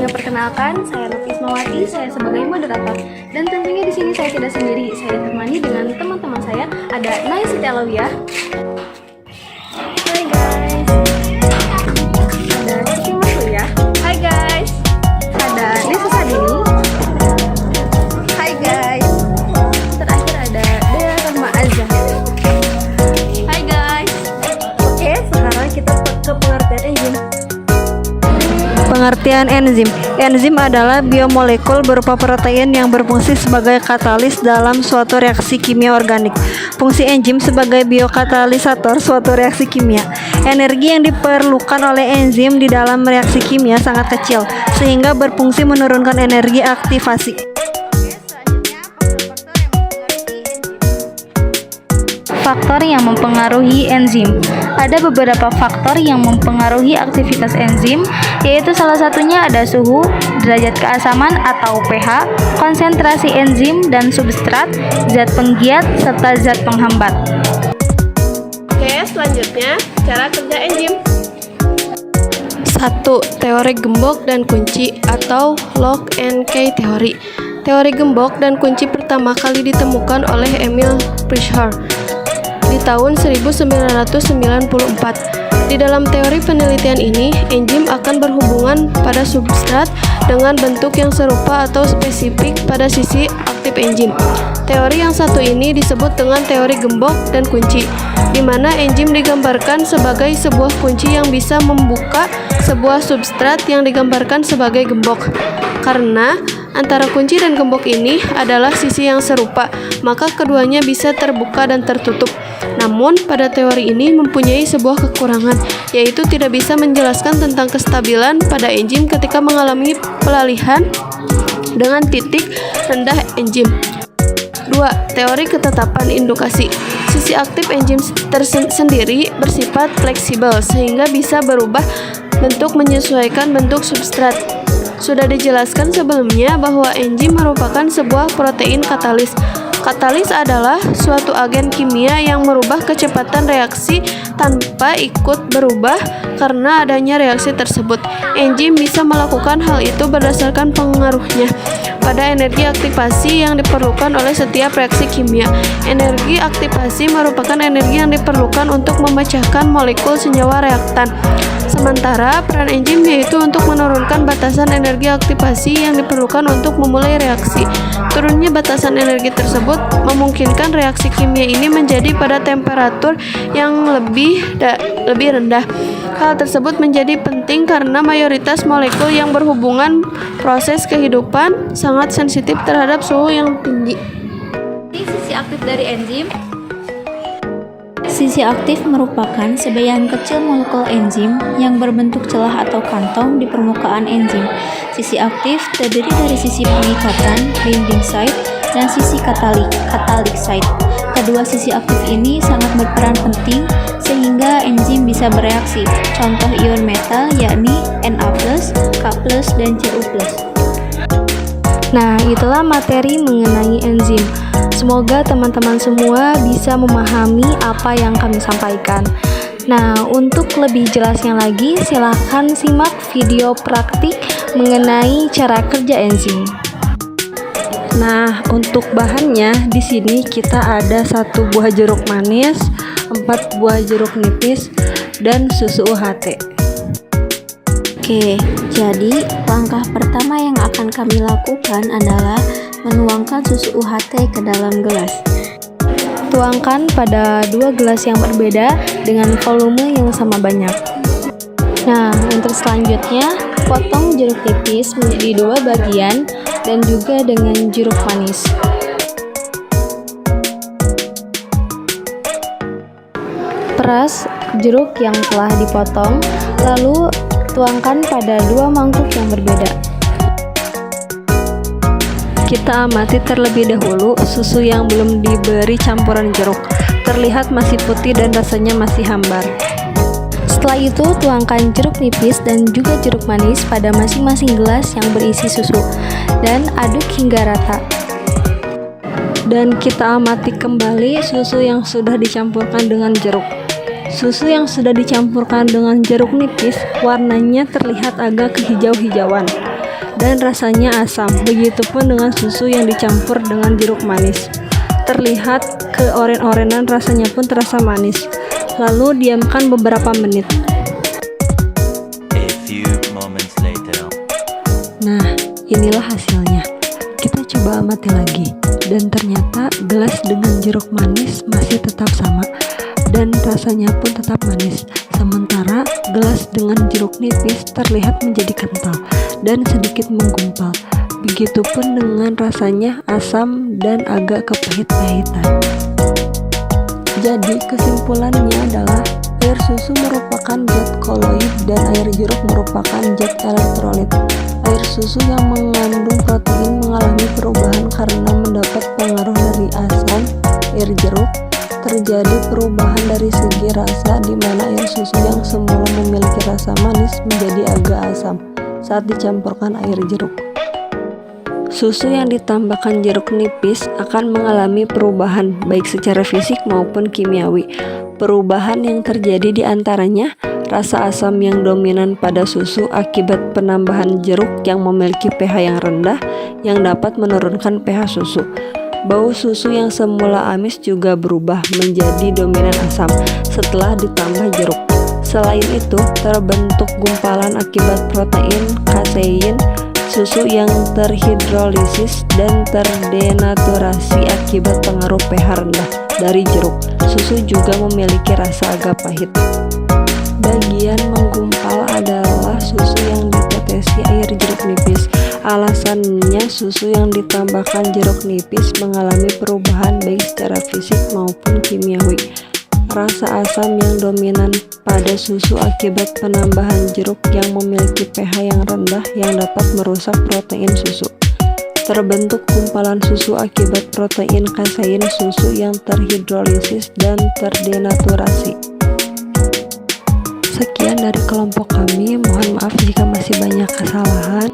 Sebelumnya perkenalkan, saya Lutfi Ismawati, saya sebagai moderator. Dan tentunya di sini saya tidak sendiri, saya ditemani dengan teman-teman saya. Ada Naya Siti Alawiyah. Hai guys. Ada Siti Masuya. Hai guys. Ada Nisa Sadini. Hai guys. Terakhir ada Dea Rahma Azza. Hai guys. Oke, sekarang kita ke pengertian enzim. Pengertian enzim. Enzim adalah biomolekul berupa protein yang berfungsi sebagai katalis dalam suatu reaksi kimia organik. Fungsi enzim sebagai biokatalisator suatu reaksi kimia. Energi yang diperlukan oleh enzim di dalam reaksi kimia sangat kecil, sehingga berfungsi menurunkan energi aktivasi. Faktor yang mempengaruhi enzim. Ada beberapa faktor yang mempengaruhi aktivitas enzim, yaitu salah satunya ada suhu, derajat keasaman atau pH, konsentrasi enzim dan substrat, zat penggiat, serta zat penghambat. Oke, selanjutnya cara kerja enzim. 1. Teori gembok dan kunci atau lock and key teori. Teori gembok dan kunci pertama kali ditemukan oleh Emil Pritchard di tahun 1994. Di dalam teori penelitian ini, enzim akan berhubungan pada substrat dengan bentuk yang serupa atau spesifik pada sisi aktif enzim. Teori yang satu ini disebut dengan teori gembok dan kunci, di mana enzim digambarkan sebagai sebuah kunci yang bisa membuka sebuah substrat yang digambarkan sebagai gembok. Karena antara kunci dan gembok ini adalah sisi yang serupa, maka keduanya bisa terbuka dan tertutup. Namun, pada teori ini mempunyai sebuah kekurangan, yaitu tidak bisa menjelaskan tentang kestabilan pada enzim ketika mengalami pelalihan dengan titik rendah enzim. 2. Teori ketetapan indukasi. Sisi aktif enzim tersendiri bersifat fleksibel, sehingga bisa berubah bentuk menyesuaikan bentuk substrat. Sudah dijelaskan sebelumnya bahwa enzim merupakan sebuah protein katalis. Katalis adalah suatu agen kimia yang merubah kecepatan reaksi tanpa ikut berubah karena adanya reaksi tersebut. Enzim bisa melakukan hal itu berdasarkan pengaruhnya pada energi aktivasi yang diperlukan oleh setiap reaksi kimia. Energi aktivasi merupakan energi yang diperlukan untuk memecahkan molekul senyawa reaktan. Sementara peran enzim yaitu untuk menurunkan batasan energi aktivasi yang diperlukan untuk memulai reaksi. Turunnya batasan energi tersebut memungkinkan reaksi kimia ini menjadi pada temperatur yang lebih rendah. Hal tersebut menjadi penting karena mayoritas molekul yang berhubungan proses kehidupan sangat sensitif terhadap suhu yang tinggi. Sisi aktif dari enzim. Sisi aktif merupakan sebagian kecil molekul enzim yang berbentuk celah atau kantong di permukaan enzim. Sisi aktif terdiri dari sisi pengikatan, binding site, dan sisi katalik site. Kedua sisi aktif ini sangat berperan penting sehingga enzim bisa bereaksi. Contoh ion metal yakni Na+, K+, dan Cu+. Nah, itulah materi mengenai enzim. Semoga teman-teman semua bisa memahami apa yang kami sampaikan. Nah, untuk lebih jelasnya lagi, silahkan simak video praktik mengenai cara kerja enzim. Nah, untuk bahannya di sini kita ada 1 buah jeruk manis, 4 buah jeruk nipis, dan susu UHT. Oke, jadi langkah pertama yang akan kami lakukan adalah menuangkan susu UHT ke dalam gelas. Tuangkan pada 2 gelas yang berbeda dengan volume yang sama banyak. Nah, untuk selanjutnya, potong jeruk nipis menjadi 2 bagian dan juga dengan jeruk manis. Peras jeruk yang telah dipotong, lalu tuangkan pada 2 mangkuk yang berbeda. Kita amati terlebih dahulu susu yang belum diberi campuran jeruk. Terlihat masih putih dan rasanya masih hambar. Setelah itu, tuangkan jeruk nipis dan juga jeruk manis pada masing-masing gelas yang berisi susu dan aduk hingga rata. Dan kita amati kembali susu yang sudah dicampurkan dengan jeruk. Susu yang sudah dicampurkan dengan jeruk nipis warnanya terlihat agak kehijau-hijauan. dan rasanya asam. Begitupun dengan susu yang dicampur dengan jeruk manis. Terlihat keoren-orenan, rasanya pun terasa manis. Lalu diamkan beberapa menit. A few moments later. Nah, inilah hasilnya. Kita coba amati lagi. Dan ternyata gelas dengan jeruk manis masih tetap sama dan rasanya pun tetap manis. Sementara gelas dengan jeruk nipis terlihat menjadi kental dan sedikit menggumpal. Begitupun dengan rasanya asam dan agak kepahit-pahitan. Jadi kesimpulannya adalah air susu merupakan zat koloid dan air jeruk merupakan zat elektrolit. Air susu yang mengandung protein mengalami perubahan karena mendapat pengaruh dari asam air jeruk. Terjadi perubahan dari segi rasa di mana air susu yang semula memiliki rasa manis menjadi agak asam saat dicampurkan air jeruk. Susu yang ditambahkan jeruk nipis akan mengalami perubahan baik secara fisik maupun kimiawi. Perubahan yang terjadi di antaranya rasa asam yang dominan pada susu akibat penambahan jeruk yang memiliki pH yang rendah yang dapat menurunkan pH susu. Bau susu yang semula amis juga berubah menjadi dominan asam setelah ditambah jeruk. Selain itu, terbentuk gumpalan akibat protein kasein susu yang terhidrolisis dan terdenaturasi akibat pengaruh pH rendah dari jeruk. Susu juga memiliki rasa agak pahit. Bagian menggumpal adalah susu yang ditetesi air jeruk nipis. Alasannya susu yang ditambahkan jeruk nipis mengalami perubahan baik secara fisik maupun kimiawi. Rasa asam yang dominan pada susu akibat penambahan jeruk yang memiliki pH yang rendah yang dapat merusak protein susu. Terbentuk gumpalan susu akibat protein kasein susu yang terhidrolisis dan terdenaturasi. Sekian dari kelompok kami, mohon maaf jika masih banyak kesalahan.